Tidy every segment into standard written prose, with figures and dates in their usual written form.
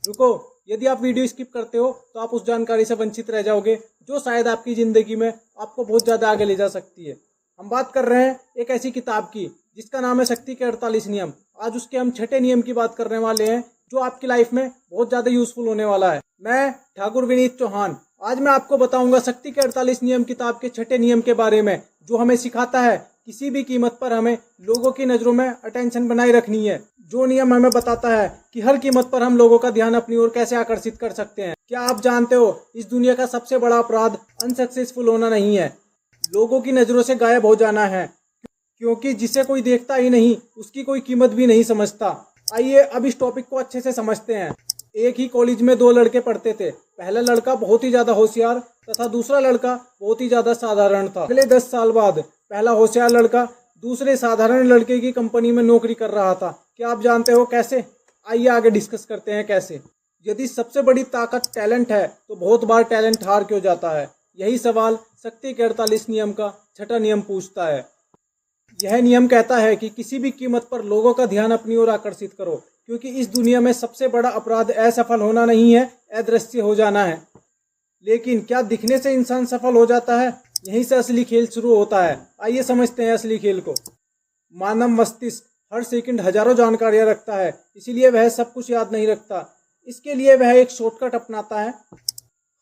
रुको, यदि आप वीडियो स्किप करते हो तो आप उस जानकारी से वंचित रह जाओगे जो शायद आपकी ज़िंदगी में आपको बहुत ज़्यादा आगे ले जा सकती है। हम बात कर रहे हैं एक ऐसी किताब की जिसका नाम है शक्ति के 48 नियम। आज उसके हम छठे नियम की बात करने वाले हैं जो आपकी लाइफ में बहुत ज़्यादा यूजफुल होने वाला है। मैं ठाकुर विनीत चौहान आज मैं आपको बताऊंगा शक्ति के 48 नियम किताब के छठे नियम के बारे में, जो हमें सिखाता है किसी भी कीमत पर हमें लोगों की नज़रों में अटेंशन बनाए रखनी है। जो नियम हमें बताता है कि हर कीमत पर हम लोगों का ध्यान अपनी ओर कैसे आकर्षित कर सकते हैं। क्या आप जानते हो इस दुनिया का सबसे बड़ा अपराध अनसक्सेसफुल होना नहीं है, लोगों की नज़रों से गायब हो जाना है। क्योंकि जिसे कोई देखता ही नहीं उसकी कोई कीमत भी नहीं समझता। आइए अब इस टॉपिक को अच्छे से समझते हैं। एक ही कॉलेज में दो लड़के पढ़ते थे। पहला लड़का बहुत ही ज़्यादा होशियार तथा दूसरा लड़का बहुत ही ज़्यादा साधारण था। अगले 10 साल बाद पहला होशियार लड़का दूसरे साधारण लड़के की कंपनी में नौकरी कर रहा था। क्या आप जानते हो कैसे? आइए आगे डिस्कस करते हैं कैसे। यदि सबसे बड़ी ताकत टैलेंट है तो बहुत बार टैलेंट हार क्यों जाता है? यही सवाल शक्ति के 48 नियम का छठा नियम पूछता है। यह नियम कहता है कि किसी भी कीमत पर लोगों का ध्यान अपनी ओर आकर्षित करो, क्योंकि इस दुनिया में सबसे बड़ा अपराध असफल होना नहीं है, अदृश्य हो जाना है। लेकिन क्या दिखने से इंसान सफल हो जाता है? यहीं से असली खेल शुरू होता है। आइए समझते हैं असली खेल को। मानव मस्तिष्क हर सेकंड हजारों जानकारियां रखता है, इसीलिए वह सब कुछ याद नहीं रखता। इसके लिए वह एक शॉर्टकट अपनाता है।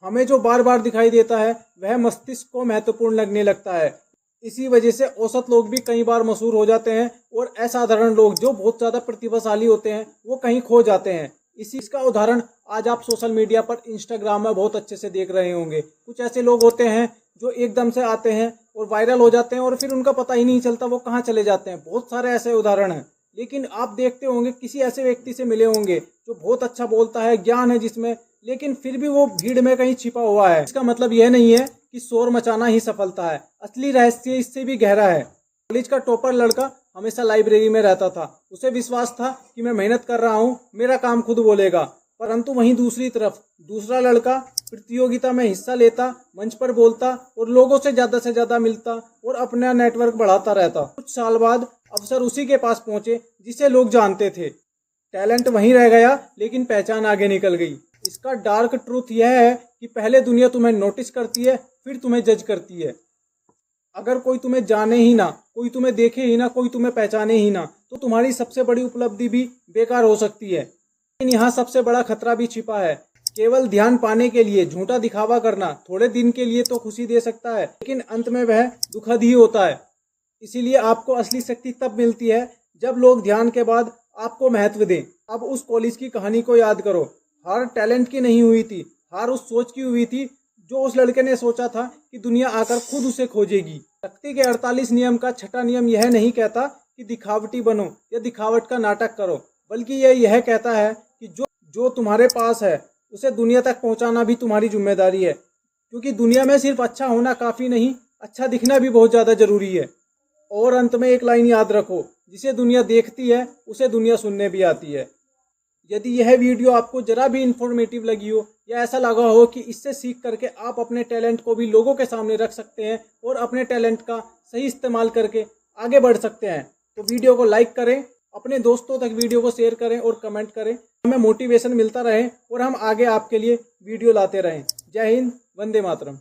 हमें जो बार बार दिखाई देता है वह मस्तिष्क को महत्वपूर्ण लगने लगता है। इसी वजह से औसत लोग भी कई बार मशहूर हो जाते हैं और असाधारण लोग जो बहुत ज़्यादा प्रतिभाशाली होते हैं वो कहीं खो जाते हैं। इसका उदाहरण आज आप सोशल मीडिया पर इंस्टाग्राम में बहुत अच्छे से देख रहे होंगे। कुछ ऐसे लोग होते हैं जो एकदम से आते हैं और वायरल हो जाते हैं और फिर उनका पता ही नहीं चलता वो कहाँ चले जाते हैं। बहुत सारे ऐसे उदाहरण हैं। लेकिन आप देखते होंगे किसी ऐसे व्यक्ति से मिले होंगे जो बहुत अच्छा बोलता है, ज्ञान है जिसमें, लेकिन फिर भी वो भीड़ में कहीं छिपा हुआ है। इसका मतलब यह नहीं है कि शोर मचाना ही सफलता है। असली रहस्य इससे भी गहरा है। कॉलेज का टॉपर लड़का हमेशा लाइब्रेरी में रहता था। उसे विश्वास था कि मैं मेहनत कर रहा हूँ, मेरा काम खुद बोलेगा। परंतु वहीं दूसरी तरफ दूसरा लड़का प्रतियोगिता में हिस्सा लेता, मंच पर बोलता और लोगों से ज़्यादा मिलता और अपना नेटवर्क बढ़ाता रहता। कुछ साल बाद अफसर उसी के पास पहुंचे जिसे लोग जानते थे। टैलेंट वहीं रह गया लेकिन पहचान आगे निकल गई। इसका डार्क ट्रूथ यह है कि पहले दुनिया तुम्हें नोटिस करती है, फिर तुम्हें जज करती है। अगर कोई तुम्हें जाने ही ना, कोई तुम्हें देखे ही ना, कोई तुम्हें पहचाने ही ना, तो तुम्हारी सबसे बड़ी उपलब्धि भी बेकार हो सकती है। लेकिन यहाँ सबसे बड़ा खतरा भी छिपा है। केवल ध्यान पाने के लिए झूठा दिखावा करना थोड़े दिन के लिए तो खुशी दे सकता है, लेकिन अंत में वह दुखद ही होता है। इसीलिए आपको असली शक्ति तब मिलती है जब लोग ध्यान के बाद आपको महत्व दें। अब उस कॉलेज की कहानी को याद करो। हार टैलेंट की नहीं हुई थी, हार उस सोच की हुई थी जो उस लड़के ने सोचा था कि दुनिया आकर खुद उसे खोजेगी। शक्ति के 48 नियम का छठा नियम यह नहीं कहता कि दिखावटी बनो या दिखावट का नाटक करो, बल्कि यह कहता है कि जो तुम्हारे पास है उसे दुनिया तक पहुंचाना भी तुम्हारी जिम्मेदारी है। क्योंकि दुनिया में सिर्फ अच्छा होना काफ़ी नहीं, अच्छा दिखना भी बहुत ज़्यादा ज़रूरी है। और अंत में एक लाइन याद रखो, जिसे दुनिया देखती है उसे दुनिया सुनने भी आती है। यदि यह वीडियो आपको जरा भी इंफॉर्मेटिव लगी हो या ऐसा लगा हो कि इससे सीख करके आप अपने टैलेंट को भी लोगों के सामने रख सकते हैं और अपने टैलेंट का सही इस्तेमाल करके आगे बढ़ सकते हैं, तो वीडियो को लाइक करें, अपने दोस्तों तक वीडियो को शेयर करें और कमेंट करें। हमें मोटिवेशन मिलता रहे और हम आगे आपके लिए वीडियो लाते रहें। जय हिंद, वंदे मातरम।